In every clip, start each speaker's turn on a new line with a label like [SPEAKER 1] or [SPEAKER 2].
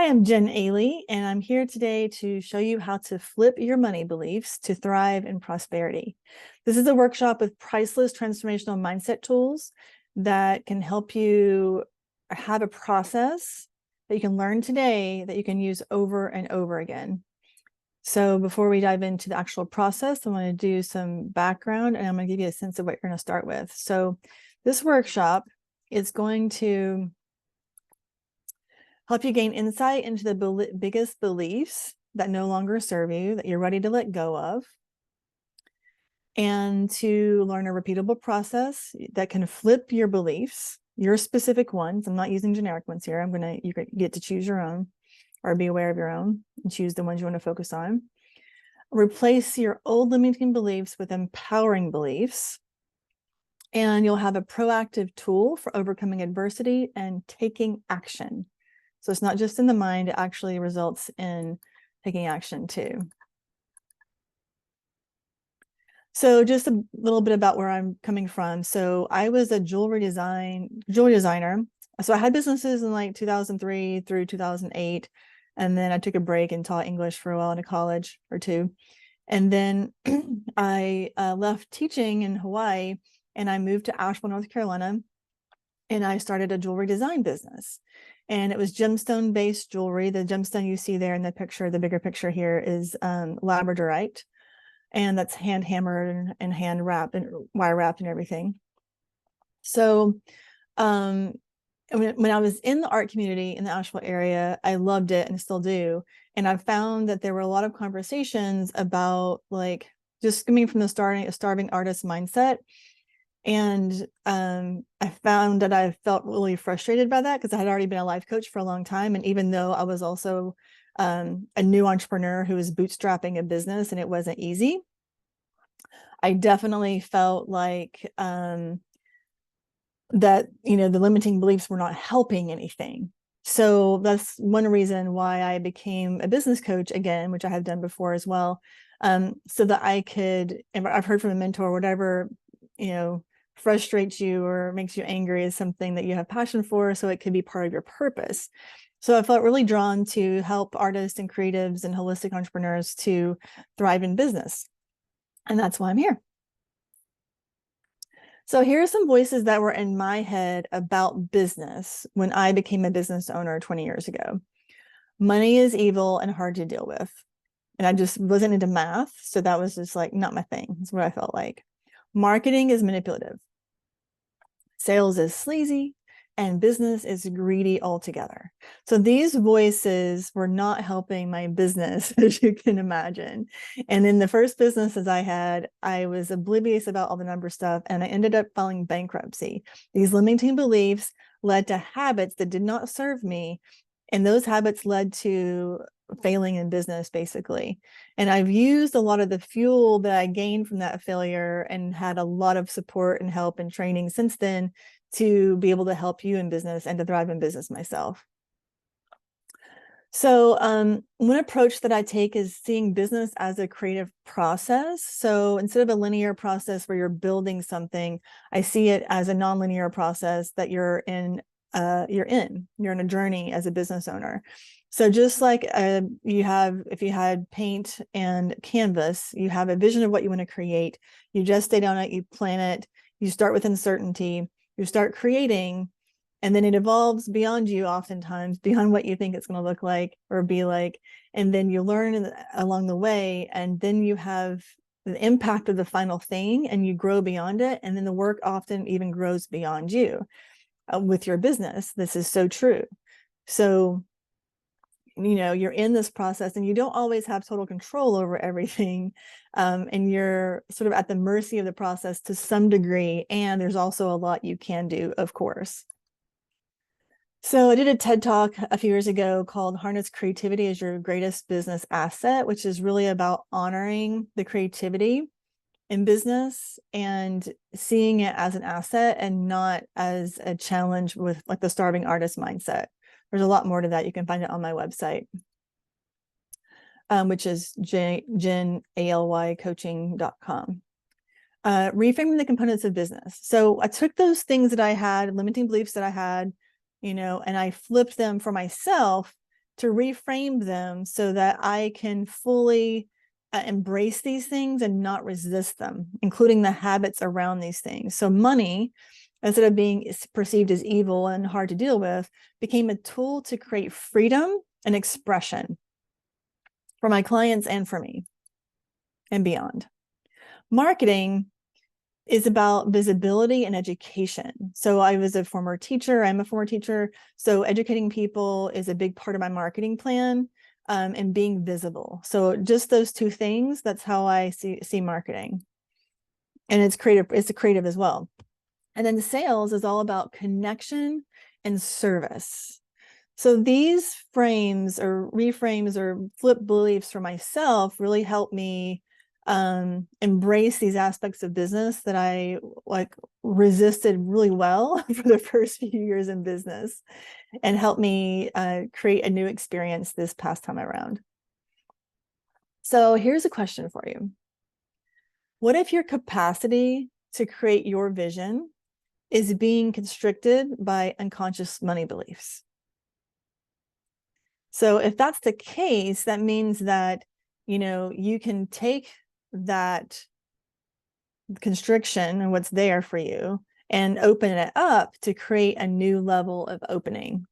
[SPEAKER 1] Hi, I'm Jen Ailey, and I'm here today to show you how to flip your money beliefs to thrive in prosperity. This is a workshop with priceless transformational mindset tools that can help you have a process that you can learn today that you can use over and over again. So before we dive into the actual process, I want to do some background and I'm going to give you a sense of what you're going to start with. So this workshop is going to help you gain insight into the biggest beliefs that no longer serve you, that you're ready to let go of, and to learn a repeatable process that can flip your beliefs, your specific ones. I'm not using generic ones here. You get to choose your own or be aware of your own and choose the ones you want to focus on. Replace your old limiting beliefs with empowering beliefs. And you'll have a proactive tool for overcoming adversity and taking action. So it's not just in the mind, it actually results in taking action too. So just a little bit about where I'm coming from. So I was a jewelry designer. So I had businesses in like 2003 through 2008. And then I took a break and taught English for a while in a college or two. And then I left teaching in Hawaii and I moved to Asheville, North Carolina, and I started a jewelry design business. And it was gemstone based jewelry. The gemstone you see there in the picture, the bigger picture here, is labradorite. And that's hand hammered and hand wrapped and wire wrapped and everything. So when I was in the art community in the Asheville area, I loved it and still do. And I found that there were a lot of conversations about like just coming from the starving artist mindset. And I found that I felt really frustrated by that because I had already been a life coach for a long time. And even though I was also a new entrepreneur who was bootstrapping a business and it wasn't easy, I definitely felt like that, the limiting beliefs were not helping anything. So that's one reason why I became a business coach again, which I have done before as well. So that I could, and I've heard from a mentor, whatever, frustrates you or makes you angry is something that you have passion for, so it could be part of your purpose. So I felt really drawn to help artists and creatives and holistic entrepreneurs to thrive in business. And that's why I'm here. So here are some voices that were in my head about business when I became a business owner 20 years ago. Money is evil and hard to deal with. And I just wasn't into math. So that was just like not my thing. That's what I felt like. Marketing is manipulative. Sales is sleazy, and business is greedy altogether. So these voices were not helping my business, as you can imagine. And in the first businesses I had, I was oblivious about all the number stuff, and I ended up filing bankruptcy. These limiting beliefs led to habits that did not serve me, and those habits led to failing in business, basically. And I've used a lot of the fuel that I gained from that failure and had a lot of support and help and training since then to be able to help you in business and to thrive in business myself. So one approach that I take is seeing business as a creative process. So instead of a linear process where you're building something, I see it as a nonlinear process that you're in a journey as a business owner. So just like if you had paint and canvas, you have a vision of what you want to create. You just stay down it, you plan it, you start with uncertainty, you start creating, and then it evolves beyond you, oftentimes beyond what you think it's going to look like or be like. And then you learn along the way, and then you have the impact of the final thing and you grow beyond it. And then the work often even grows beyond you. With your business, this is so true. So, you're in this process and you don't always have total control over everything. And you're sort of at the mercy of the process to some degree. And there's also a lot you can do, of course. So I did a TED Talk a few years ago called Harness Creativity as Your Greatest Business Asset, which is really about honoring the creativity in business and seeing it as an asset and not as a challenge with like the starving artist mindset. There's a lot more to that. You can find it on my website, which is jenallycoaching.com. Reframing the components of business. So I took those things that I had, limiting beliefs that I had, and I flipped them for myself to reframe them so that I can fully embrace these things and not resist them, including the habits around these things. So money, instead of being perceived as evil and hard to deal with, became a tool to create freedom and expression for my clients and for me and beyond. Marketing is about visibility and education. So I was a former teacher. I'm a former teacher. So educating people is a big part of my marketing plan, and being visible. So just those two things, that's how I see marketing. And it's creative. It's a creative as well. And then sales is all about connection and service. So these frames or reframes or flip beliefs for myself really help me embrace these aspects of business that I resisted really well for the first few years in business, and help me create a new experience this past time around. So here's a question for you. What if your capacity to create your vision is being constricted by unconscious money beliefs? So if that's the case, that means that, you can take that constriction and what's there for you and open it up to create a new level of opening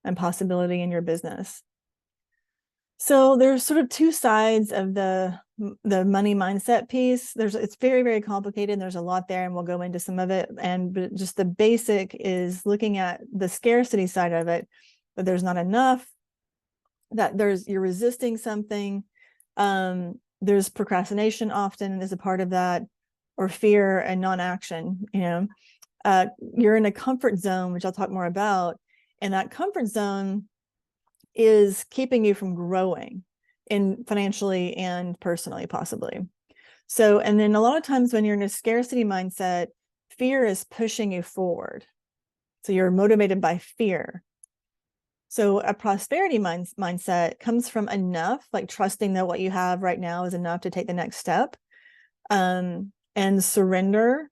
[SPEAKER 1] and possibility in your business. So there's sort of two sides of the money mindset piece. It's very, very complicated. And there's a lot there, and we'll go into some of it. But just the basic is looking at the scarcity side of it, that there's not enough, that you're resisting something. There's procrastination often as a part of that, or fear and non-action. You're in a comfort zone, which I'll talk more about, and that comfort zone is keeping you from growing in financially and personally, possibly. So, and then a lot of times when you're in a scarcity mindset, fear is pushing you forward. So you're motivated by fear. So a prosperity mindset comes from enough, like trusting that what you have right now is enough to take the next step, and surrendering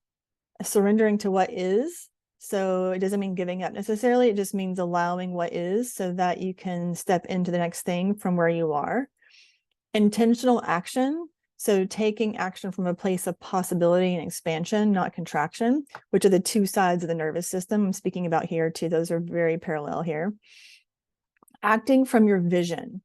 [SPEAKER 1] to what is. So it doesn't mean giving up necessarily. It just means allowing what is so that you can step into the next thing from where you are. Intentional action. So taking action from a place of possibility and expansion, not contraction, which are the two sides of the nervous system I'm speaking about here too. Those are very parallel here. Acting from your vision.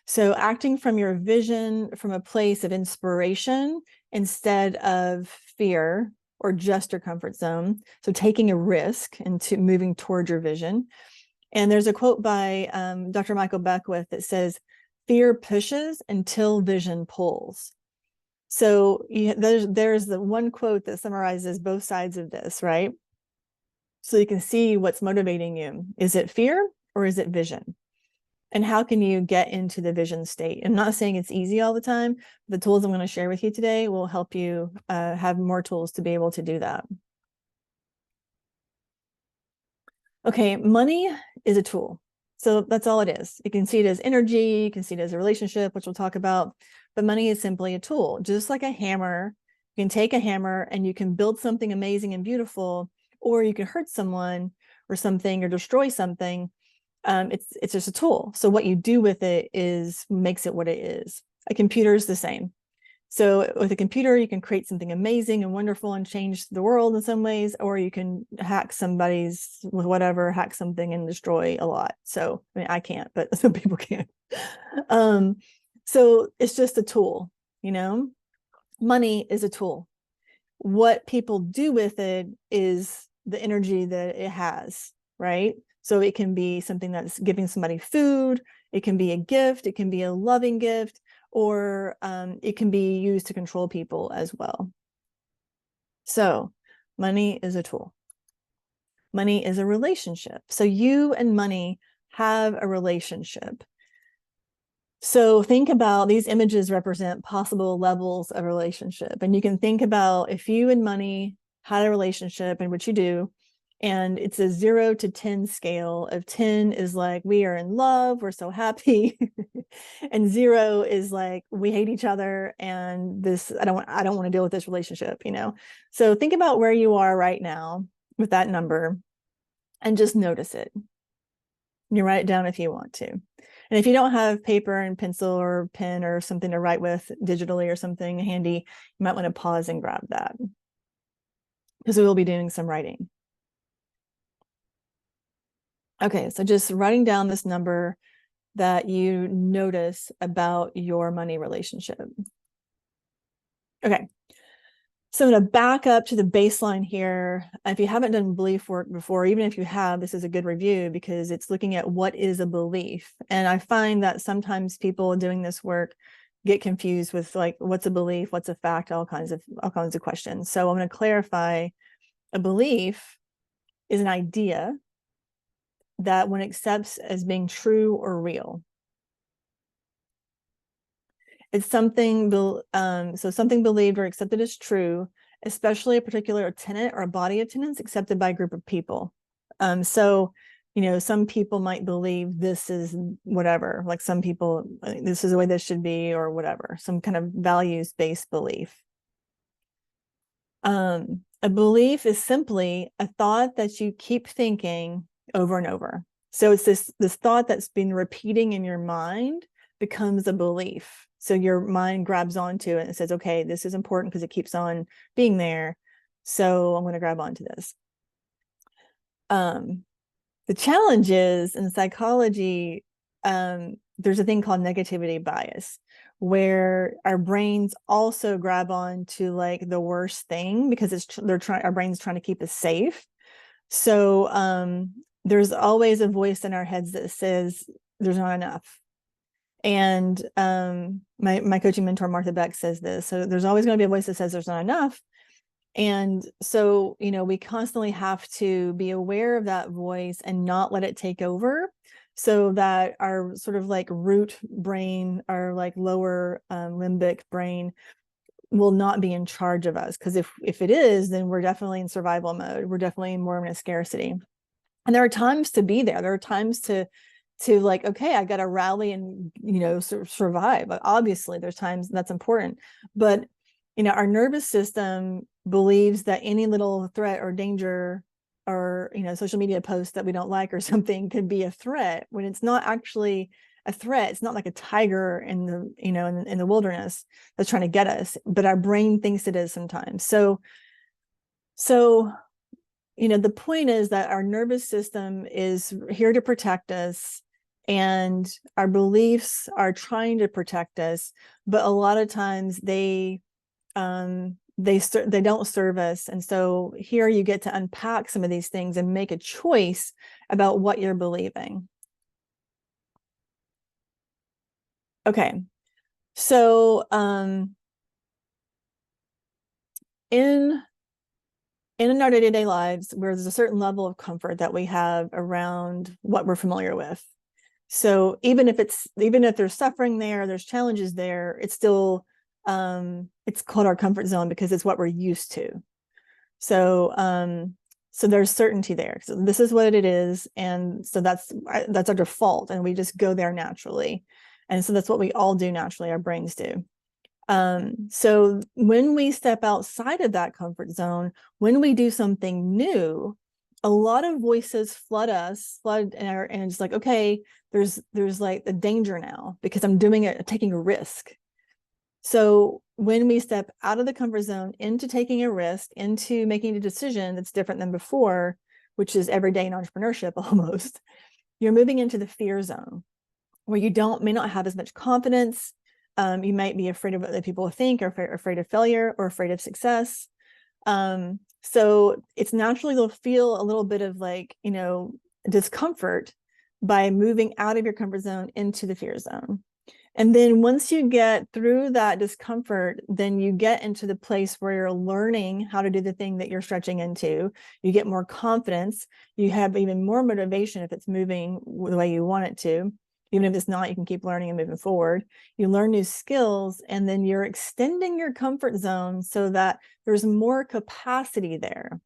[SPEAKER 1] So acting from your vision from a place of inspiration instead of fear or just your comfort zone. So taking a risk into moving towards your vision. And there's a quote by Dr. Michael Beckwith that says, "Fear pushes until vision pulls." So there's the one quote that summarizes both sides of this, right? So you can see what's motivating you. Is it fear or is it vision? And how can you get into the vision state? I'm not saying it's easy all the time. The tools I'm going to share with you today will help you have more tools to be able to do that. Okay, money is a tool. So that's all it is. You can see it as energy, you can see it as a relationship, which we'll talk about, but money is simply a tool. Just like a hammer, you can take a hammer and you can build something amazing and beautiful, or you can hurt someone or something or destroy something. It's just a tool. So what you do with it makes it what it is. A computer is the same. So with a computer, you can create something amazing and wonderful and change the world in some ways, or you can hack something and destroy a lot. So I mean, I can't, but some people can. So it's just a tool, money is a tool. What people do with it is the energy that it has, right? So it can be something that's giving somebody food. It can be a gift. It can be a loving gift, or it can be used to control people as well. So money is a tool. Money is a relationship. So you and money have a relationship. So think about these images represent possible levels of relationship. And you can think about if you and money had a relationship, in which you do, and it's a 0 to 10 scale. Of 10 is like, we are in love, we're so happy. And 0 is like, we hate each other. And I don't want to deal with this relationship, So think about where you are right now with that number and just notice it. You write it down if you want to. And if you don't have paper and pencil or pen or something to write with digitally or something handy, you might want to pause and grab that, because we will be doing some writing. Okay, so just writing down this number that you notice about your money relationship. Okay, so I'm going to back up to the baseline here. If you haven't done belief work before, even if you have, this is a good review because it's looking at what is a belief. And I find that sometimes people doing this work get confused with like, what's a belief, what's a fact, all kinds of questions. So I'm going to clarify: a belief is an idea that one accepts as being true or real. It's something, so something believed or accepted as true, especially a particular tenet or a body of tenets accepted by a group of people. So, some people might believe this is whatever, like some people, this is the way this should be or whatever, some kind of values-based belief. A belief is simply a thought that you keep thinking over and over. So it's this thought that's been repeating in your mind becomes a belief. So your mind grabs onto it and says, okay, this is important because it keeps on being there. So I'm going to grab onto this. The challenge is in psychology, there's a thing called negativity bias, where our brains also grab on to like the worst thing because our brain's trying to keep us safe. So there's always a voice in our heads that says there's not enough. And my coaching mentor, Martha Beck, says this. So there's always going to be a voice that says there's not enough. And so, we constantly have to be aware of that voice and not let it take over, so that our sort of like root brain, our like lower limbic brain will not be in charge of us. Because if it is, then we're definitely in survival mode. We're definitely more in a scarcity. And there are times to be there. There are times to like, okay, I got to rally and, survive. Obviously, there's times that's important. But, our nervous system believes that any little threat or danger or, social media post that we don't like or something could be a threat, when it's not actually a threat. It's not like a tiger in the, in the wilderness that's trying to get us, but our brain thinks it is sometimes. So the point is that our nervous system is here to protect us, and our beliefs are trying to protect us, but a lot of times they don't serve us. And so here you get to unpack some of these things and make a choice about what you're believing. Okay, so in our day-to-day lives, where there's a certain level of comfort that we have around what we're familiar with. So even if there's suffering there, there's challenges there, it's still it's called our comfort zone because it's what we're used to. So so there's certainty there. So this is what it is, and so that's our default, and we just go there naturally. And so that's what we all do naturally, our brains do. So when we step outside of that comfort zone, when we do something new, a lot of voices flood and it's like, okay, there's like the danger now because I'm taking a risk. So when we step out of the comfort zone into taking a risk, into making a decision that's different than before, which is everyday in entrepreneurship almost, you're moving into the fear zone, where you may not have as much confidence. You might be afraid of what other people think, or afraid of failure, or afraid of success. So it's naturally you'll feel a little bit of like, discomfort by moving out of your comfort zone into the fear zone. And then once you get through that discomfort, then you get into the place where you're learning how to do the thing that you're stretching into. You get more confidence. You have even more motivation if it's moving the way you want it to. Even if it's not, you can keep learning and moving forward. You learn new skills, and then you're extending your comfort zone so that there's more capacity there.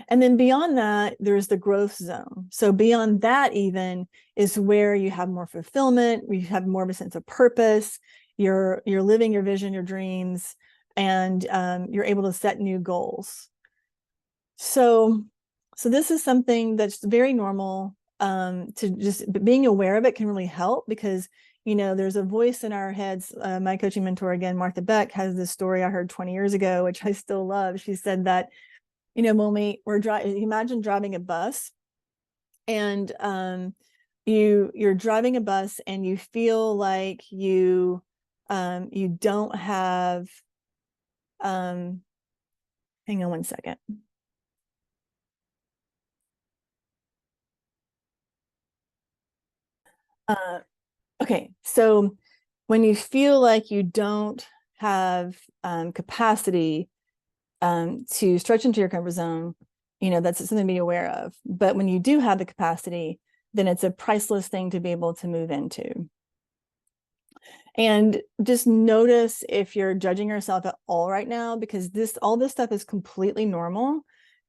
[SPEAKER 1] And then beyond that, there's the growth zone. So beyond that even is where you have more fulfillment, you have more of a sense of purpose, you're living your vision, your dreams, and you're able to set new goals. So this is something that's very normal. to just being aware of it can really help, because there's a voice in our heads. My coaching mentor, again, Martha Beck, has this story I heard 20 years ago, which I still love. She said that, when we're driving, imagine driving a bus, and you're driving a bus and you feel like you don't have, hang on one second. Okay, so when you feel like you don't have capacity to stretch into your comfort zone, that's something to be aware of. But when you do have the capacity, then it's a priceless thing to be able to move into. And just notice if you're judging yourself at all right now, because all this stuff is completely normal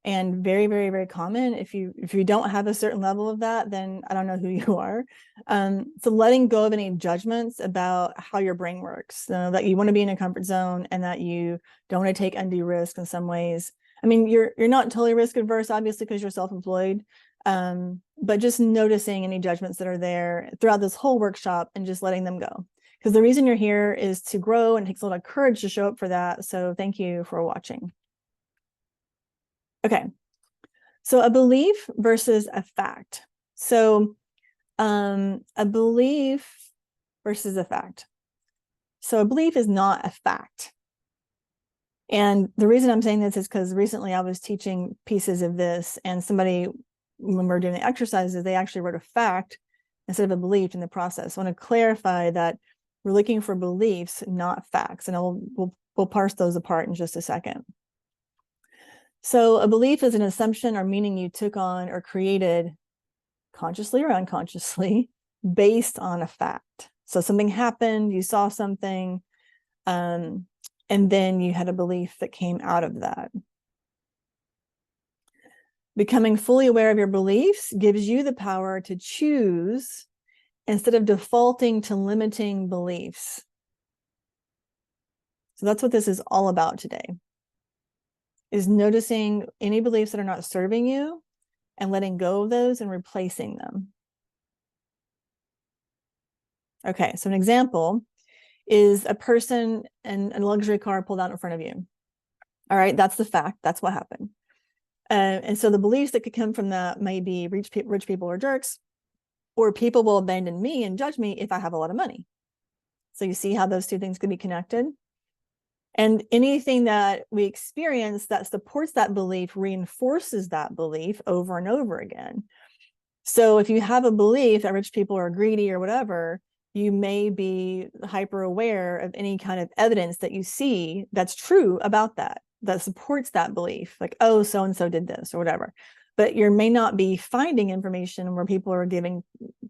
[SPEAKER 1] and very, very, very common. If you don't have a certain level of that, then I don't know who you are. So letting go of any judgments about how your brain works, that you want to be in a comfort zone and that you don't want to take undue risk in some ways. I mean, you're not totally risk adverse, obviously, because you're self-employed. But just noticing any judgments that are there throughout this whole workshop and just letting them go. Because the reason you're here is to grow, and it takes a lot of courage to show up for that. So thank you for watching. Okay, so a belief versus a fact. So a belief versus a fact. So a belief is not a fact. And the reason I'm saying this is because recently I was teaching pieces of this, and somebody, when we were doing the exercises, they actually wrote a fact instead of a belief in the process. I want to clarify that we're looking for beliefs, not facts, and we'll parse those apart in just a second. So a belief is an assumption or meaning you took on or created consciously or unconsciously based on a fact. So something happened, you saw something, and then you had a belief that came out of that. Becoming fully aware of your beliefs gives you the power to choose instead of defaulting to limiting beliefs. So that's what this is all about today, is noticing any beliefs that are not serving you and letting go of those and replacing them. Okay, so an example is a person in a luxury car pulled out in front of you. All right, that's the fact. That's what happened. And so the beliefs that could come from that may be rich people are jerks, or people will abandon me and judge me if I have a lot of money. So you see how those two things could be connected? And anything that we experience that supports that belief reinforces that belief over and over again. So if you have a belief that rich people are greedy or whatever, you may be hyper aware of any kind of evidence that you see that's true about that supports that belief, like, oh, so-and-so did this or whatever. But you may not be finding information where people are giving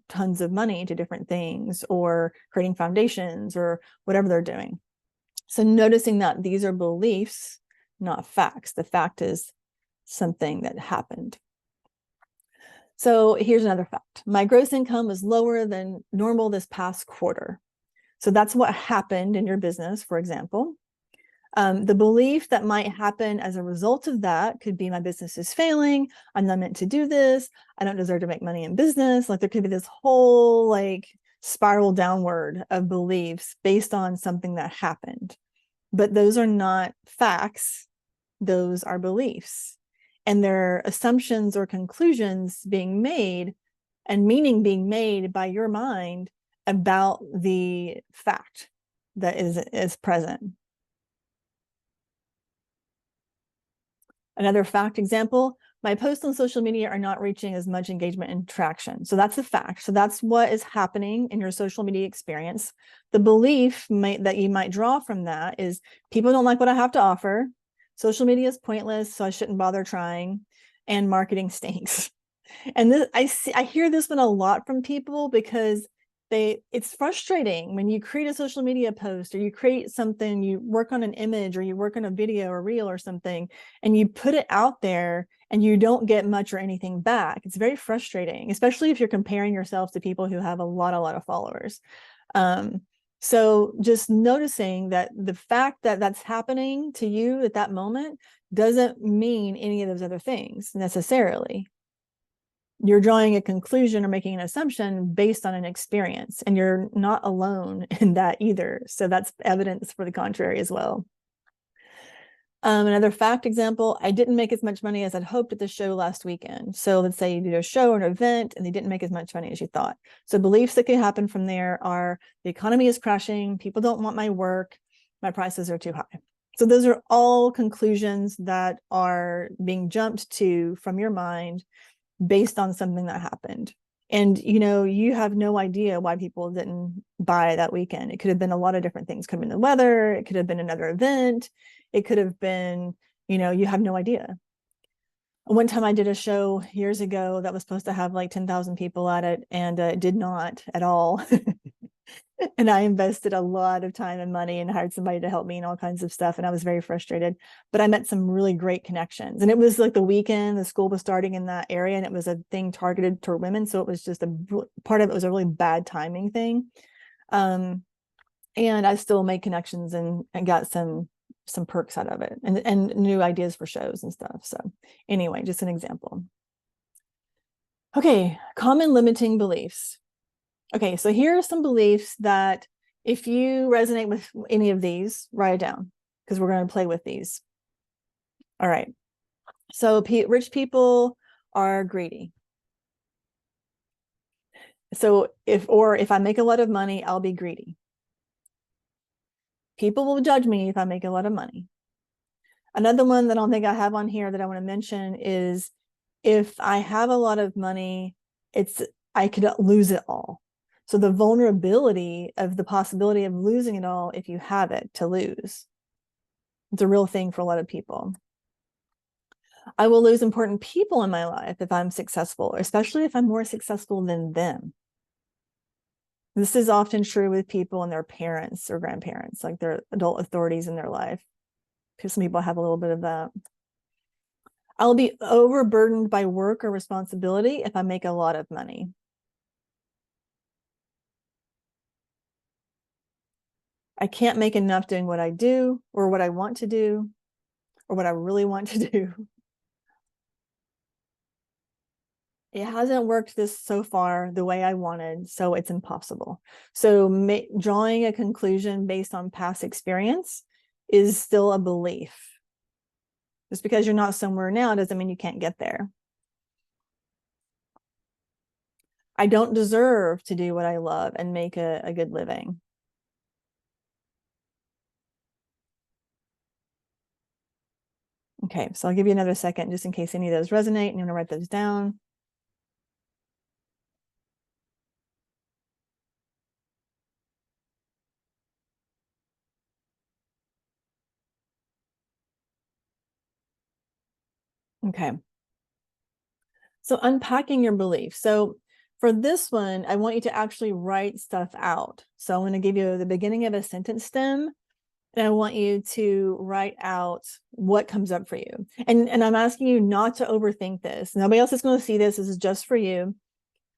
[SPEAKER 1] tons of money to different things or creating foundations or whatever they're doing. So noticing that these are beliefs, not facts. The fact is something that happened. So here's another fact. My gross income was lower than normal this past quarter. So that's what happened in your business, for example. The belief that might happen as a result of that could be my business is failing. I'm not meant to do this. I don't deserve to make money in business. Like there could be this whole spiral downward of beliefs based on something that happened. But those are not facts. Those are beliefs. And they're assumptions or conclusions being made and meaning being made by your mind about the fact that is present. Another fact example, my posts on social media are not reaching as much engagement and traction. So that's a fact. So that's what is happening in your social media experience. The belief that you might draw from that is people don't like what I have to offer. Social media is pointless, so I shouldn't bother trying. And marketing stinks. And I hear this one a lot from people because it's frustrating when you create a social media post or you create something, you work on an image or you work on a video or reel or something, and you put it out there and you don't get much or anything back. It's very frustrating, especially if you're comparing yourself to people who have a lot of followers. So just noticing that the fact that that's happening to you at that moment doesn't mean any of those other things necessarily. You're drawing a conclusion or making an assumption based on an experience, and you're not alone in that either. So that's evidence for the contrary as well. Another fact example, I didn't make as much money as I'd hoped at the show last weekend. So let's say you did a show or an event and they didn't make as much money as you thought. So beliefs that can happen from there are the economy is crashing, people don't want my work, my prices are too high. So those are all conclusions that are being jumped to from your mind based on something that happened. And you have no idea why people didn't buy that weekend. It could have been a lot of different things. Could have been the weather, it could have been another event, it could have been, you have no idea. One time I did a show years ago that was supposed to have like 10,000 people at it, and it did not at all. And I invested a lot of time and money and hired somebody to help me and all kinds of stuff. And I was very frustrated, but I met some really great connections. And it was like the weekend, the school was starting in that area, and it was a thing targeted toward women. So it was just part of it was a really bad timing thing. And I still made connections and got some perks out of it, and new ideas for shows and stuff. So anyway, just an example. Okay, common limiting beliefs. Okay, so here are some beliefs that if you resonate with any of these, write it down, because we're going to play with these. All right. So rich people are greedy. So if I make a lot of money, I'll be greedy. People will judge me if I make a lot of money. Another one that I don't think I have on here that I want to mention is if I have a lot of money, I could lose it all. So the vulnerability of the possibility of losing it all if you have it to lose. It's a real thing for a lot of people. I will lose important people in my life if I'm successful, especially if I'm more successful than them. This is often true with people and their parents or grandparents, like their adult authorities in their life, because some people have a little bit of that. I'll be overburdened by work or responsibility if I make a lot of money. I can't make enough doing what I do or what I want to do or what I really want to do. It hasn't worked this so far the way I wanted, so it's impossible. So drawing a conclusion based on past experience is still a belief. Just because you're not somewhere now doesn't mean you can't get there. I don't deserve to do what I love and make a good living. Okay, so I'll give you another second just in case any of those resonate, and you want to write those down. Okay. So unpacking your beliefs. So for this one, I want you to actually write stuff out. So I'm going to give you the beginning of a sentence stem, and I want you to write out what comes up for you. And I'm asking you not to overthink this. Nobody else is going to see this. This is just for you.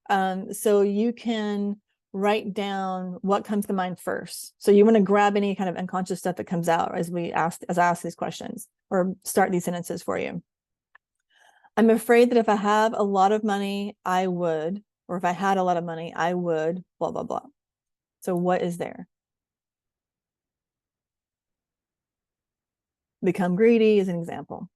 [SPEAKER 1] So you can write down what comes to mind first. So you want to grab any kind of unconscious stuff that comes out as I ask these questions or start these sentences for you. I'm afraid that if I have a lot of money, I would, or if I had a lot of money, I would, blah, blah, blah. So what is there? Become greedy is an example.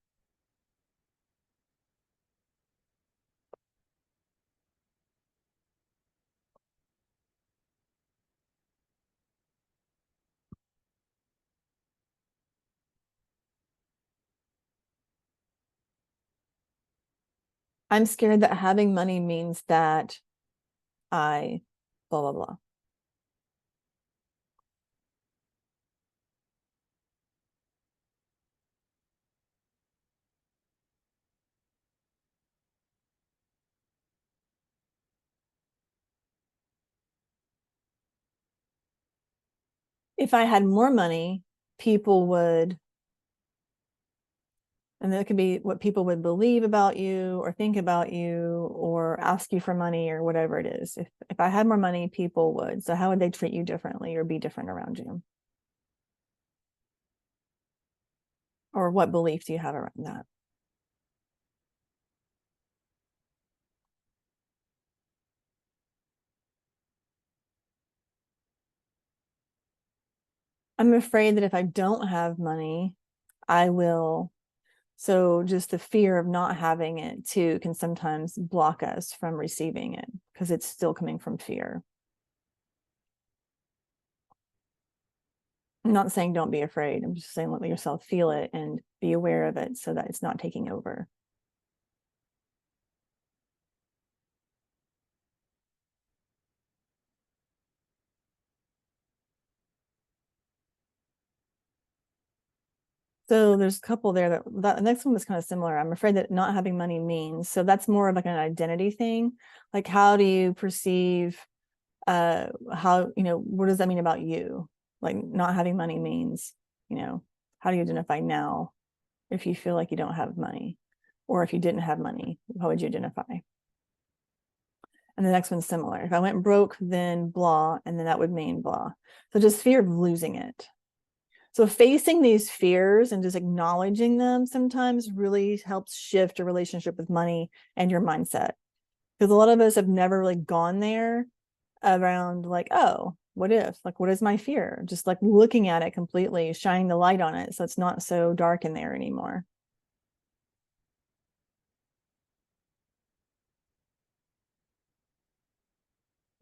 [SPEAKER 1] I'm scared that having money means that I blah, blah, blah. If I had more money, people would, and that could be what people would believe about you or think about you or ask you for money or whatever it is. If I had more money, people would. So how would they treat you differently or be different around you? Or what belief do you have around that? I'm afraid that if I don't have money, I will. So just the fear of not having it too can sometimes block us from receiving it because it's still coming from fear. I'm not saying don't be afraid. I'm just saying let yourself feel it and be aware of it so that it's not taking over. So there's a couple there that the next one was kind of similar. I'm afraid that not having money means, so that's more of like an identity thing. Like how do you perceive how, what does that mean about you? Like not having money means, how do you identify now if you feel like you don't have money? Or if you didn't have money, how would you identify? And the next one's similar. If I went broke, then blah, and then that would mean blah. So just fear of losing it. So facing these fears and just acknowledging them sometimes really helps shift your relationship with money and your mindset. Because a lot of us have never really gone there around like, oh, what if? Like, what is my fear? Just like looking at it completely, shining the light on it so it's not so dark in there anymore.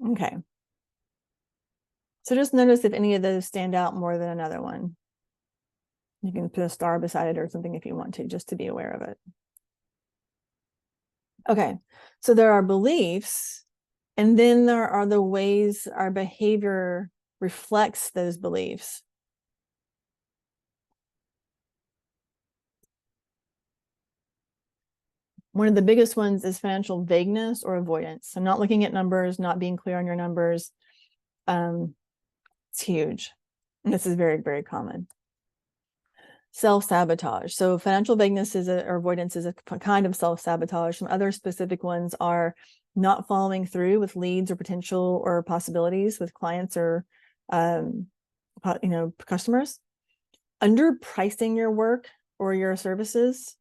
[SPEAKER 1] Okay. So just notice if any of those stand out more than another one. You can put a star beside it or something if you want to, just to be aware of it. Okay. So there are beliefs, and then there are the ways our behavior reflects those beliefs. One of the biggest ones is financial vagueness or avoidance. So not looking at numbers, not being clear on your numbers. It's huge. And this is very, very common. Self-sabotage. So financial vagueness or avoidance is a kind of self-sabotage. Some other specific ones are not following through with leads or potential or possibilities with clients or customers, underpricing your work or your services,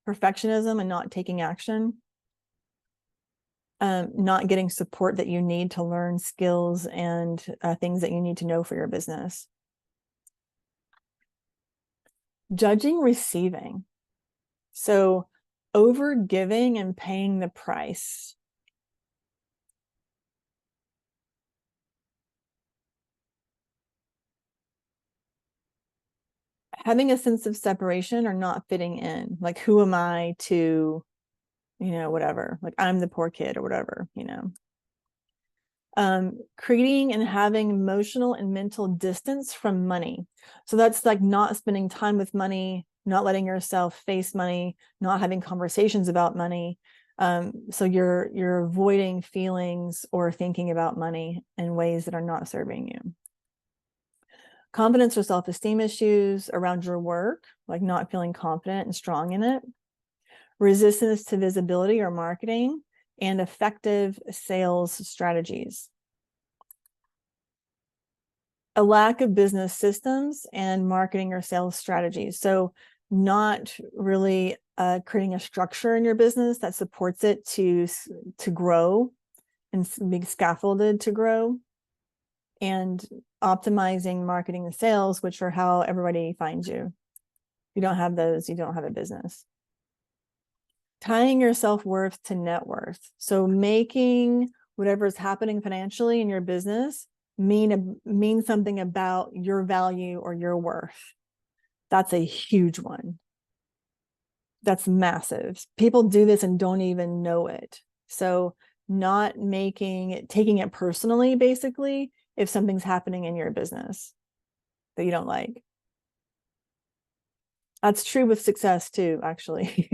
[SPEAKER 1] perfectionism and not taking action, not getting support that you need to learn skills and things that you need to know for your business. Judging receiving. So over giving and paying the price. Having a sense of separation or not fitting in. Like, who am I to, whatever, like I'm the poor kid or whatever, creating and having emotional and mental distance from money. So that's like not spending time with money, not letting yourself face money, not having conversations about money. So you're avoiding feelings or thinking about money in ways that are not serving you. Confidence or self-esteem issues around your work, like not feeling confident and strong in it. Resistance to visibility or marketing, and effective sales strategies. A lack of business systems and marketing or sales strategies. So not really creating a structure in your business that supports it to grow and be scaffolded to grow, and optimizing marketing and sales, which are how everybody finds you. If you don't have those, you don't have a business. Tying your self-worth to net worth. So making whatever is happening financially in your business mean something about your value or your worth. That's a huge one. That's massive. People do this and don't even know it. So not taking it personally, basically, if something's happening in your business that you don't like. That's true with success too, actually.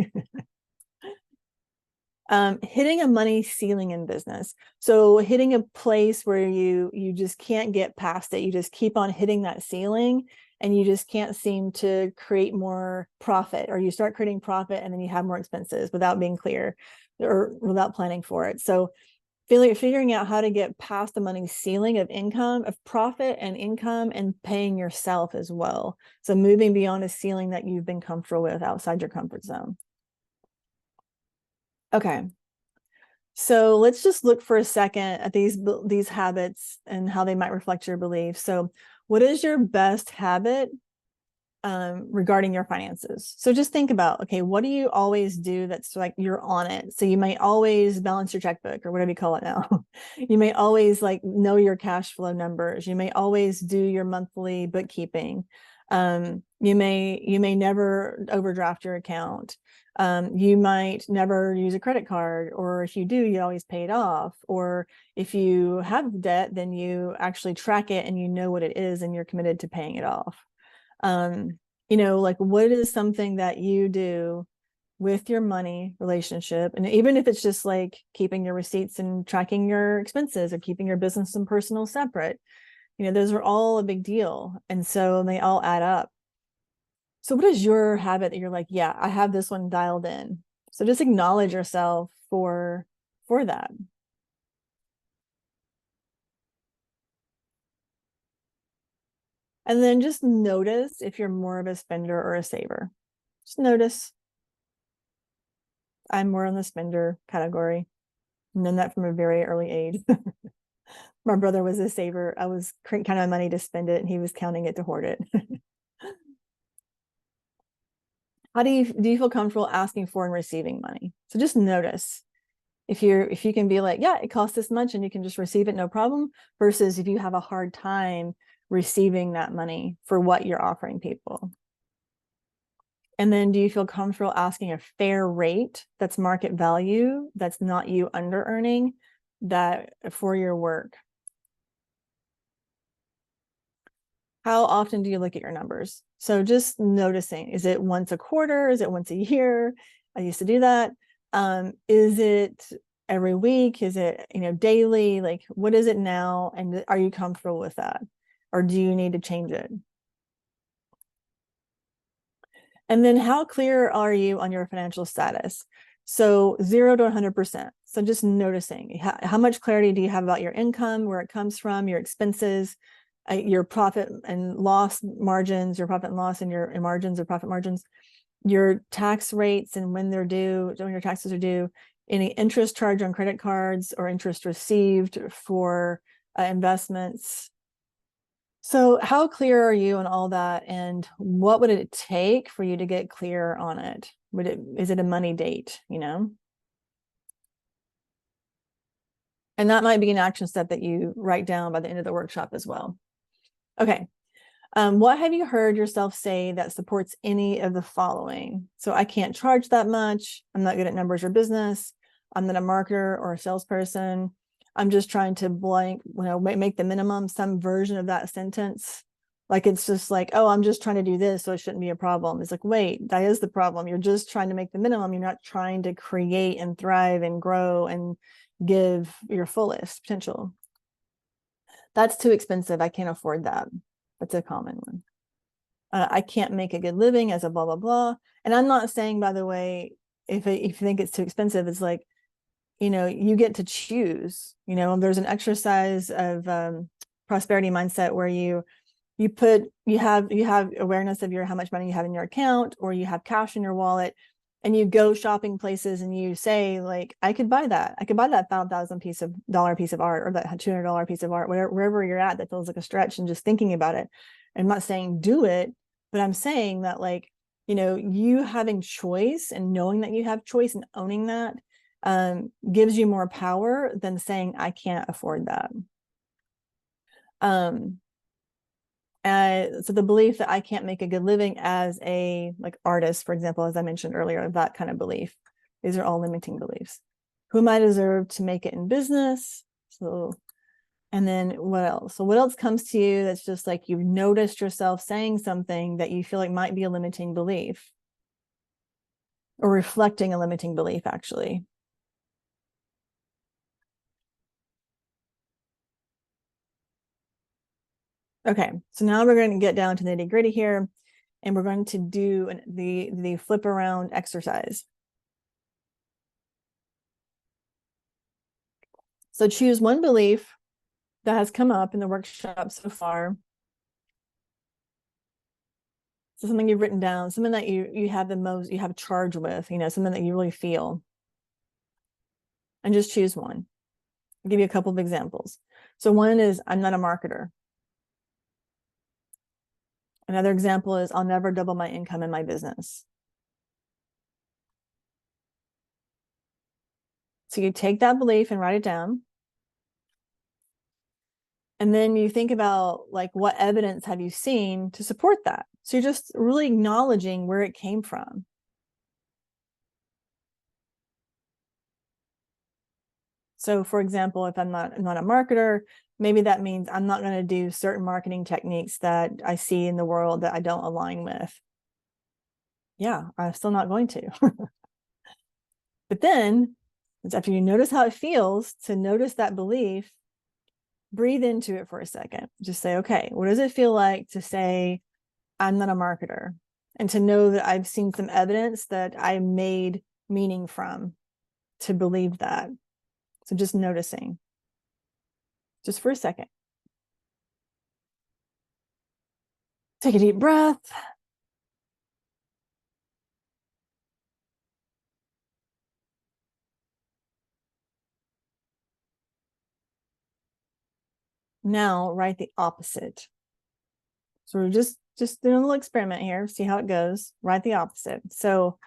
[SPEAKER 1] Hitting a money ceiling in business. So hitting a place where you just can't get past it. You just keep on hitting that ceiling and you just can't seem to create more profit, or you start creating profit and then you have more expenses without being clear or without planning for it. So figuring out how to get past the money ceiling of income, of profit and income, and paying yourself as well. So moving beyond a ceiling that you've been comfortable with outside your comfort zone. Okay. So let's just look for a second at these habits and how they might reflect your beliefs. So what is your best habit regarding your finances? So just think about, okay, what do you always do that's like you're on it? So you may always balance your checkbook or whatever you call it now. You may always like know your cash flow numbers. You may always do your monthly bookkeeping. You may never overdraft your account. You might never use a credit card, or if you do, you always pay it off. Or if you have debt, then you actually track it and you know what it is and you're committed to paying it off. Like what is something that you do with your money relationship? And even if it's just like keeping your receipts and tracking your expenses or keeping your business and personal separate, those are all a big deal. And so they all add up. So what is your habit that you're like, yeah, I have this one dialed in? So just acknowledge yourself for that. And then just notice if you're more of a spender or a saver. Just notice. I'm more on the spender category. Known that from a very early age. My brother was a saver. I was counting my money to spend it, and he was counting it to hoard it. How do you feel comfortable asking for and receiving money? So just notice if you can be like, yeah, it costs this much, and you can just receive it, no problem, versus if you have a hard time receiving that money for what you're offering people. And then do you feel comfortable asking a fair rate that's market value, that's not you under earning that for your work? How often do you look at your numbers? So just noticing, is it once a quarter? Is it once a year? I used to do that. Is it every week? Is it, daily? Like, what is it now? And are you comfortable with that? Or do you need to change it? And then how clear are you on your financial status? So 0 to 100%. So just noticing how much clarity do you have about your income, where it comes from, your expenses, your profit and loss margins, your profit and loss and your margins or profit margins, your tax rates and when they're due, when your taxes are due, any interest charged on credit cards or interest received for investments. So how clear are you on all that, and what would it take for you to get clear on it? Is it a money date, And that might be an action step that you write down by the end of the workshop as well. Okay. What have you heard yourself say that supports any of the following? So I can't charge that much. I'm not good at numbers or business. I'm not a marketer or a salesperson. I'm just trying to make the minimum, some version of that sentence. Like it's just like, oh, I'm just trying to do this, so it shouldn't be a problem. It's like, wait, that is the problem. You're just trying to make the minimum. You're not trying to create and thrive and grow and give your fullest potential. That's too expensive. I can't afford that. That's a common one. I can't make a good living as a blah, blah, blah. And I'm not saying, by the way, if you think it's too expensive, it's like, you get to choose. There's an exercise of prosperity mindset where you have awareness of how much money you have in your account, or you have cash in your wallet, and you go shopping places and you say, like, I could buy that $5,000 piece of art, or that $200 piece of art, wherever you're at that feels like a stretch. And just thinking about it, I'm not saying do it, but I'm saying that, like, you having choice and knowing that you have choice and owning that gives you more power than saying I can't afford that. So the belief that I can't make a good living as a artist, for example, as I mentioned earlier, that kind of belief, these are all limiting beliefs. Who am I deserve to make it in business? So, and then what else? So what else comes to you that's just like you've noticed yourself saying something that you feel like might be a limiting belief, or reflecting a limiting belief, actually? Okay, so now we're going to get down to the nitty gritty here, and we're going to do the flip around exercise. So choose one belief that has come up in the workshop so far. So something you've written down, something that you have charge with, something that you really feel. and just choose one. I'll give you a couple of examples. So one is, I'm not a marketer. Another example is, I'll never double my income in my business. So you take that belief and write it down. And then you think about, like, what evidence have you seen to support that? So you're just really acknowledging where it came from. So for example, if I'm not a marketer, maybe that means I'm not going to do certain marketing techniques that I see in the world that I don't align with. Yeah, I'm still not going to. But then, after you notice how it feels, to notice that belief, breathe into it for a second. Just say, okay, what does it feel like to say, I'm not a marketer? And to know that I've seen some evidence that I made meaning from to believe that. So just noticing, just for a second. Take a deep breath. Now write the opposite. So we're just doing a little experiment here, see how it goes. Write the opposite. So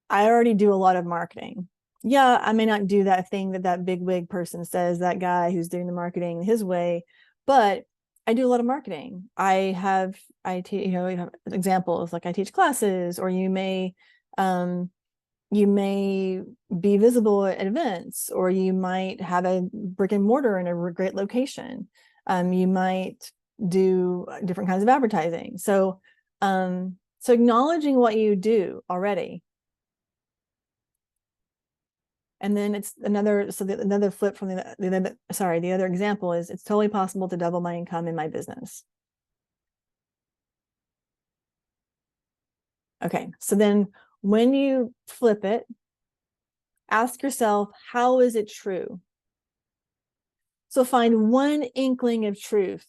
[SPEAKER 1] I already do a lot of marketing. Yeah, I may not do that thing that big wig person says, that guy who's doing the marketing his way, but I do a lot of marketing. I teach, you have examples, like I teach classes, or you may be visible at events, or you might have a brick and mortar in a great location. You might do different kinds of advertising. So acknowledging what you do already. And then it's another flip from the other example is, it's totally possible to double my income in my business. Okay, so then when you flip it, ask yourself, how is it true? So find one inkling of truth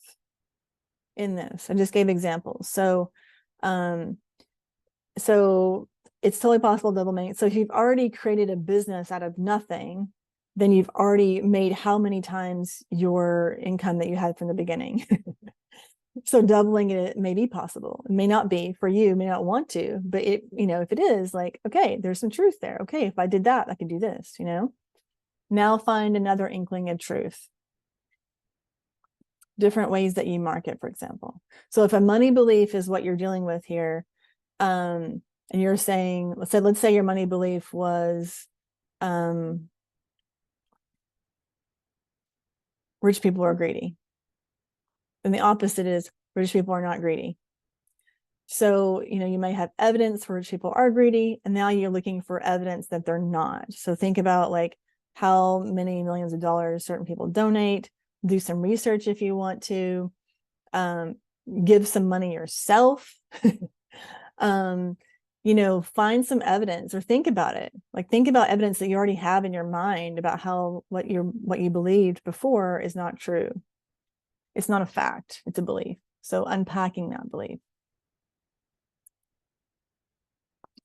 [SPEAKER 1] in this. I just gave examples. So it's totally possible to double my. So if you've already created a business out of nothing, then you've already made how many times your income that you had from the beginning. So doubling it may be possible. It may not be for you, may not want to, but if it is, like, okay, there's some truth there. Okay, if I did that, I could do this, Now find another inkling of truth. Different ways that you market, for example. So if a money belief is what you're dealing with here, and you're saying, let's say your money belief was, rich people are greedy. And the opposite is, rich people are not greedy. So, you may have evidence where rich people are greedy, and now you're looking for evidence that they're not. So think about, like, how many millions of dollars certain people donate. Do some research if you want to. Give some money yourself. Find some evidence, or think about it. Like, think about evidence that you already have in your mind about how what you believed before is not true. It's not a fact, it's a belief. So unpacking that belief.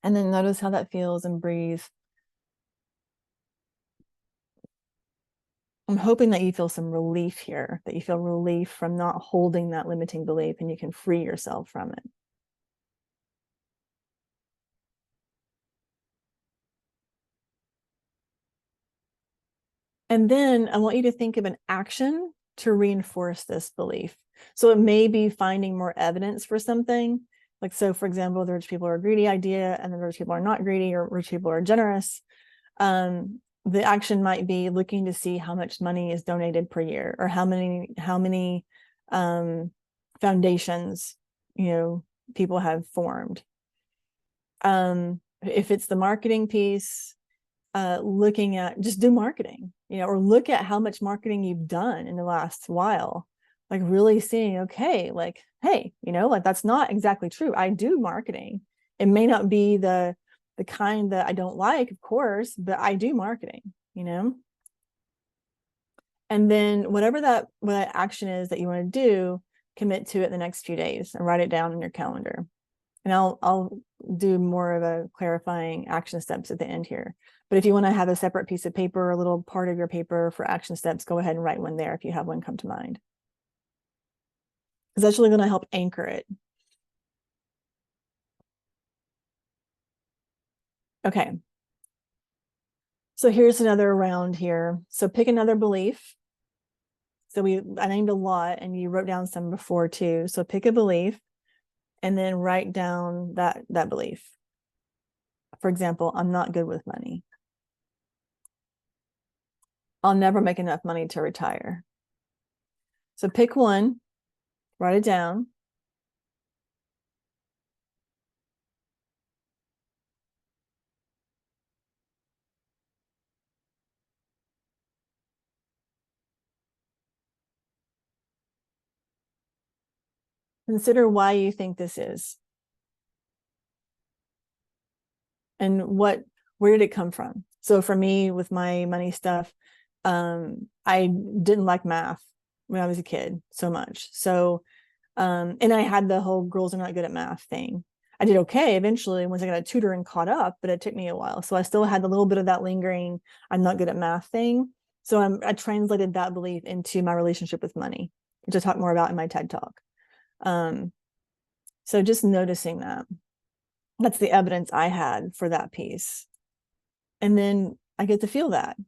[SPEAKER 1] And then notice how that feels, and breathe. I'm hoping that you feel some relief here, that you feel relief from not holding that limiting belief, and you can free yourself from it. And then I want you to think of an action to reinforce this belief. So it may be finding more evidence for something. Like, so for example, the rich people are greedy idea, and the rich people are not greedy, or rich people are generous. The action might be looking to see how much money is donated per year, or how many foundations, people have formed. If it's the marketing piece, looking at, just do marketing, or look at how much marketing you've done in the last while, like really seeing, okay, like, hey, like, that's not exactly true. I do marketing. It may not be the kind that I don't like, of course, but I do marketing, And then whatever that action is that you want to do, commit to it the next few days and write it down in your calendar. And I'll do more of a clarifying action steps at the end here. But if you want to have a separate piece of paper, a little part of your paper for action steps, go ahead and write one there if you have one come to mind. Because that's really going to help anchor it. Okay. So here's another round here. So pick another belief. So I named a lot and you wrote down some before too. So pick a belief and then write down that belief. For example, I'm not good with money. I'll never make enough money to retire. So pick one, write it down. Consider why you think this is and where did it come from? So for me, with my money stuff, I didn't like math when I was a kid so much. So, and I had the whole girls are not good at math thing. I did okay eventually once I got a tutor and caught up, but it took me a while. So I still had a little bit of that lingering, I'm not good at math thing. So I translated that belief into my relationship with money, which I talk more about in my TED Talk. So just noticing that. That's the evidence I had for that piece. And then I get to feel that.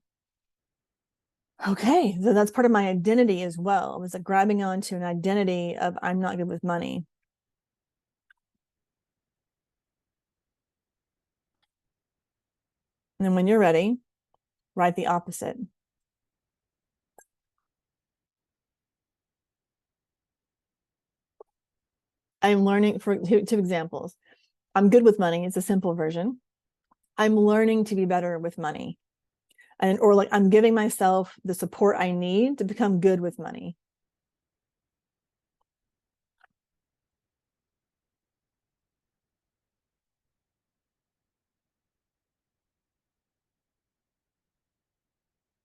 [SPEAKER 1] Okay, so that's part of my identity as well. It was like grabbing onto an identity of I'm not good with money. And then when you're ready, write the opposite. I'm learning for two examples. I'm good with money. It's a simple version. I'm learning to be better with money. Or like I'm giving myself the support I need to become good with money.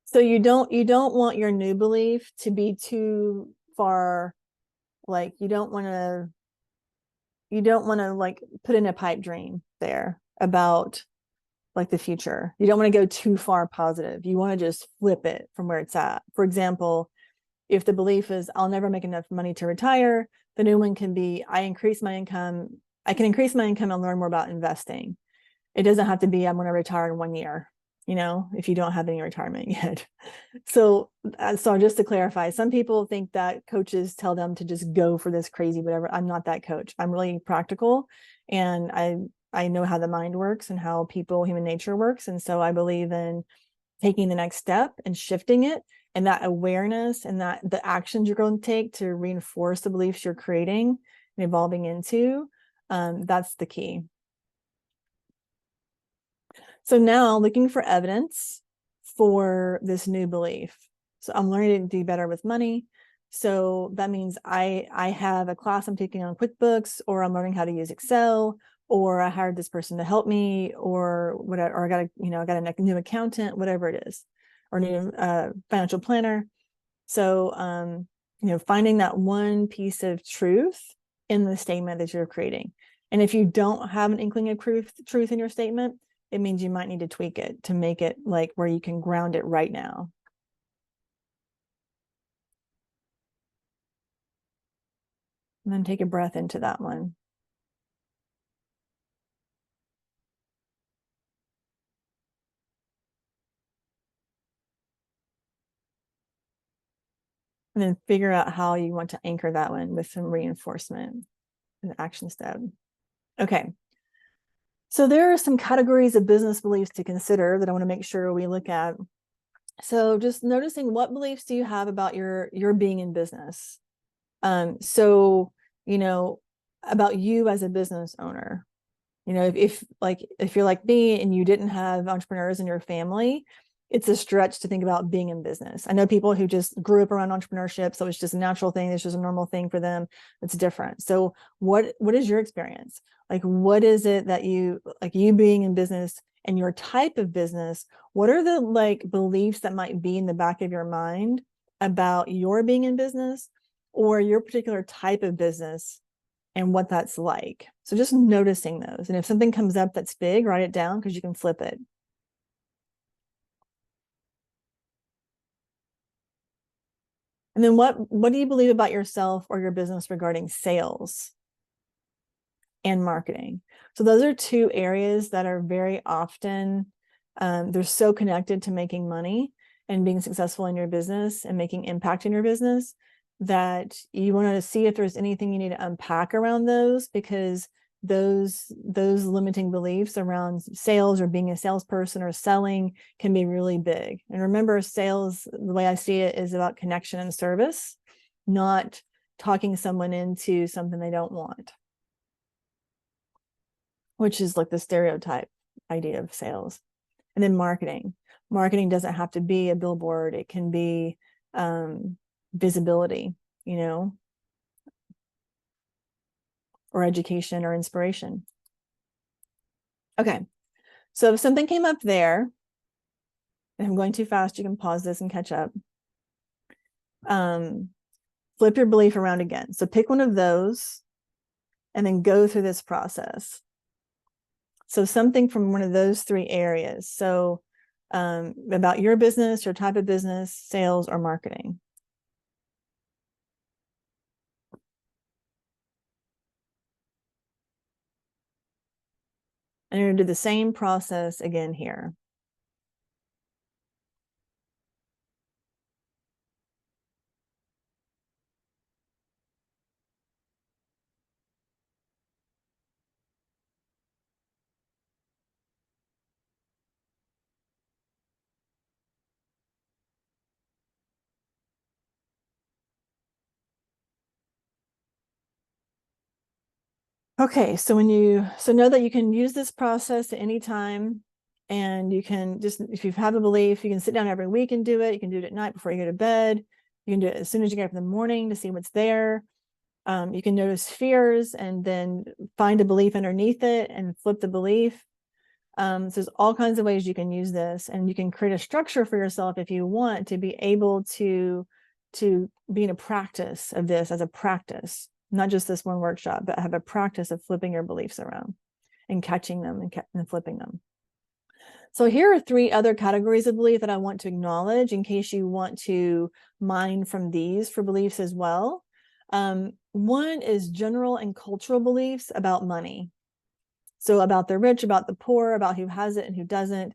[SPEAKER 1] So you don't want your new belief to be too far, like you don't want to like put in a pipe dream there about like the future. You don't want to go too far positive. You want to just flip it from where it's at. For example, if the belief is I'll never make enough money to retire, the new one can be I can increase my income and learn more about investing. It doesn't have to be I'm going to retire in 1 year, if you don't have any retirement yet. So just to clarify, some people think that coaches tell them to just go for this crazy whatever. I'm not that coach. I'm really practical, and I know how the mind works and how human nature works. And so I believe in taking the next step and shifting it, and that awareness and that the actions you're going to take to reinforce the beliefs you're creating and evolving into, that's the key. So now looking for evidence for this new belief. So I'm learning to do better with money. So that means I have a class I'm taking on QuickBooks, or I'm learning how to use Excel, or I hired this person to help me, or whatever, or I got a new accountant, whatever it is, or new financial planner. So finding that one piece of truth in the statement that you're creating. And if you don't have an inkling of truth in your statement, it means you might need to tweak it to make it like where you can ground it right now. And then take a breath into that one. And then figure out how you want to anchor that one with some reinforcement and action step. Okay. So there are some categories of business beliefs to consider that I want to make sure we look at. So just noticing, what beliefs do you have about your being in business? So, about you as a business owner. If you're like me and you didn't have entrepreneurs in your family, it's a stretch to think about being in business. I know people who just grew up around entrepreneurship, so it's just a natural thing. It's just a normal thing for them. It's different. So what is your experience? Like, what is it that you being in business and your type of business? What are the like beliefs that might be in the back of your mind about your being in business or your particular type of business and what that's like. So just noticing those. And if something comes up that's big, write it down because you can flip it. And then what do you believe about yourself or your business regarding sales and marketing? So those are two areas that are very often, they're so connected to making money and being successful in your business and making impact in your business, that you want to see if there's anything you need to unpack around those, because those limiting beliefs around sales or being a salesperson or selling can be really big. And remember, sales, the way I see it, is about connection and service, not talking someone into something they don't want, which is like the stereotype idea of sales. And then marketing doesn't have to be a billboard. It can be visibility, or education or inspiration. Okay, so if something came up there, if I'm going too fast, you can pause this and catch up. Flip your belief around again. So pick one of those and then go through this process. So something from one of those three areas. So about your business, your type of business, sales, or marketing. And you're going to do the same process again here. Okay, so know that you can use this process at any time, and you can just, if you have a belief, you can sit down every week and do it. You can do it at night before you go to bed. You can do it as soon as you get up in the morning to see what's there. You can notice fears and then find a belief underneath it and flip the belief. So there's all kinds of ways you can use this, and you can create a structure for yourself if you want to be able to be in a practice of this, as a practice, not just this one workshop, but have a practice of flipping your beliefs around and catching them and flipping them. So here are three other categories of belief that I want to acknowledge in case you want to mine from these for beliefs as well. One is general and cultural beliefs about money. So about the rich, about the poor, about who has it and who doesn't.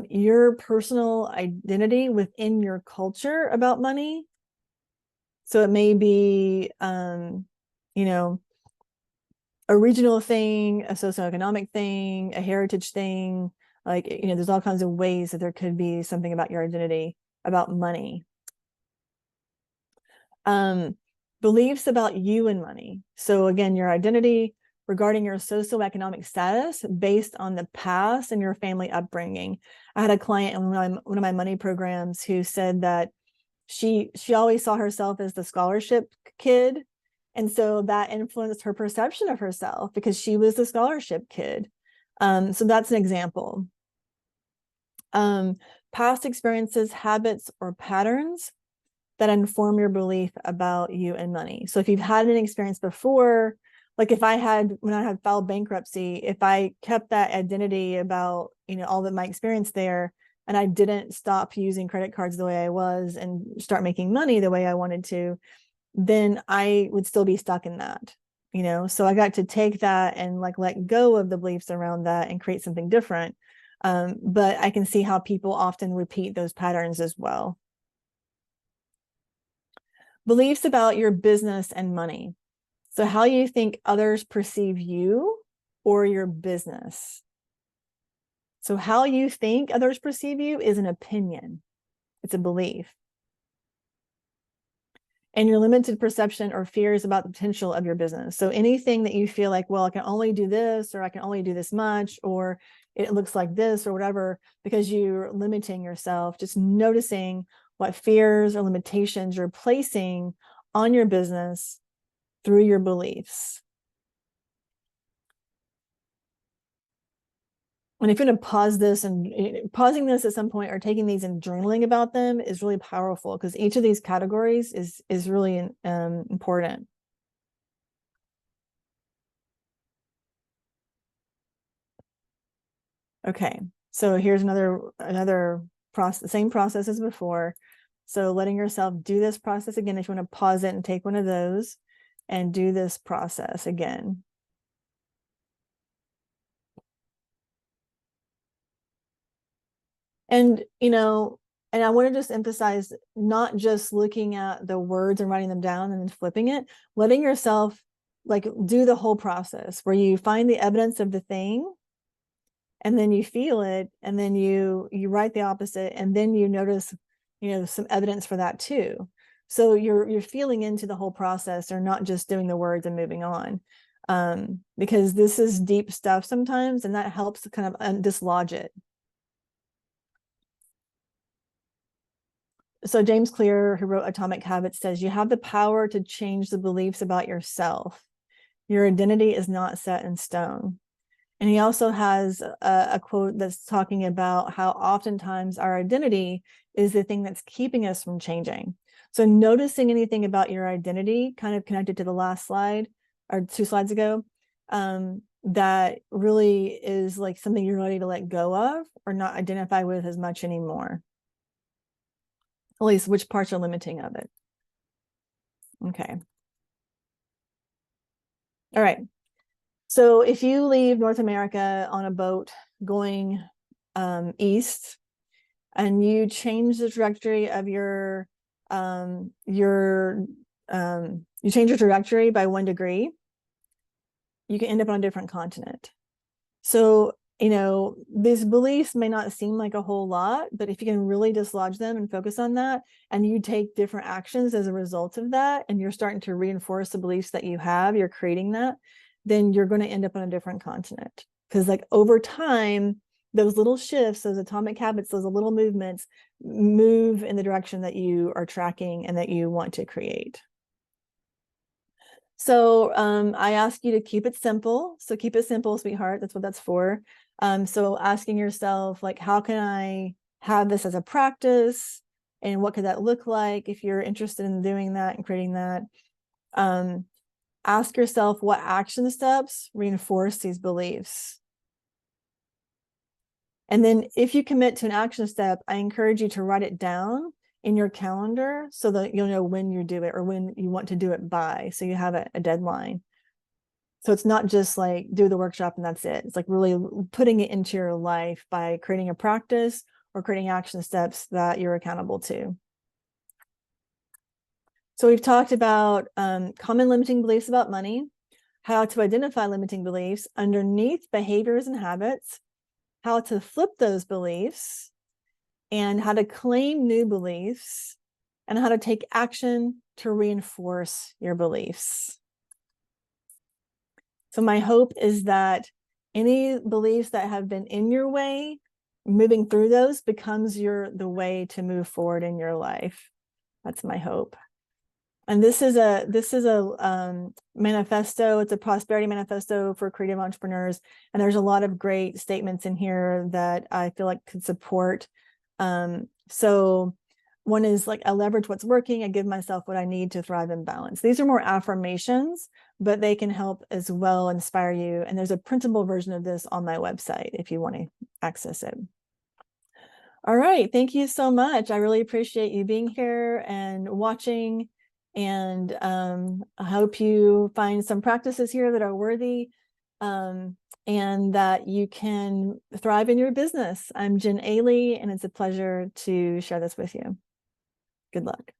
[SPEAKER 1] Your personal identity within your culture about money. So it may be, a regional thing, a socioeconomic thing, a heritage thing. Like, there's all kinds of ways that there could be something about your identity about money. Beliefs about you and money. So again, your identity regarding your socioeconomic status based on the past and your family upbringing. I had a client in one of my money programs who said that she always saw herself as the scholarship kid. And so that influenced her perception of herself because she was the scholarship kid. So that's an example. Past experiences, habits, or patterns that inform your belief about you and money. So if you've had an experience before, like when I had filed bankruptcy, if I kept that identity about, all of my experience there, and I didn't stop using credit cards the way I was and start making money the way I wanted to, then I would still be stuck in that, So I got to take that and let go of the beliefs around that and create something different. But I can see how people often repeat those patterns as well. Beliefs about your business and money. So how you think others perceive you or your business. So how you think others perceive you is an opinion. It's a belief. And your limited perception or fears about the potential of your business. So anything that you feel like, well, I can only do this, or I can only do this much, or it looks like this, or whatever, because you're limiting yourself, just noticing what fears or limitations you're placing on your business through your beliefs. And if you're going to pause this, and pausing this at some point or taking these and journaling about them is really powerful, because each of these categories is really important. Okay, so here's another process, same process as before. So letting yourself do this process again. If you want to pause it and take one of those and do this process again. And, and I want to just emphasize not just looking at the words and writing them down and then flipping it, letting yourself like do the whole process where you find the evidence of the thing and then you feel it and then you write the opposite and then you notice, some evidence for that too. So you're feeling into the whole process or not just doing the words and moving on. Because this is deep stuff sometimes, and that helps to kind of dislodge it. So James Clear, who wrote Atomic Habits, says you have the power to change the beliefs about yourself. Your identity is not set in stone. And he also has a quote that's talking about how oftentimes our identity is the thing that's keeping us from changing. So noticing anything about your identity, kind of connected to the last slide or 2 slides ago, that really is like something you're ready to let go of or not identify with as much anymore. At least which parts are limiting of it. Okay. All right. So if you leave North America on a boat going east and you change the trajectory of you change your trajectory by 1 degree, you can end up on a different continent. So, these beliefs may not seem like a whole lot, but if you can really dislodge them and focus on that, and you take different actions as a result of that, and you're starting to reinforce the beliefs that you have, you're creating that, then you're going to end up on a different continent. Because like over time, those little shifts, those atomic habits, those little movements move in the direction that you are tracking and that you want to create. So I ask you to keep it simple. So keep it simple, sweetheart. That's what that's for. So asking yourself, like, how can I have this as a practice? And what could that look like if you're interested in doing that and creating that? Ask yourself what action steps reinforce these beliefs. And then if you commit to an action step, I encourage you to write it down in your calendar so that you'll know when you do it or when you want to do it by, so you have a deadline. So it's not just like do the workshop and that's it. It's like really putting it into your life by creating a practice or creating action steps that you're accountable to. So we've talked about common limiting beliefs about money, how to identify limiting beliefs underneath behaviors and habits, how to flip those beliefs, and how to claim new beliefs, and how to take action to reinforce your beliefs. So my hope is that any beliefs that have been in your way, moving through those becomes the way to move forward in your life. That's my hope. And this is a manifesto. It's a prosperity manifesto for creative entrepreneurs. And there's a lot of great statements in here that I feel like could support. So one is like, I leverage what's working. I give myself what I need to thrive in balance. These are more affirmations, but they can help as well inspire you. And there's a printable version of this on my website if you want to access it. All right. Thank you so much. I really appreciate you being here and watching. And I hope you find some practices here that are worthy and that you can thrive in your business. I'm Jen Ailey, and it's a pleasure to share this with you. Good luck.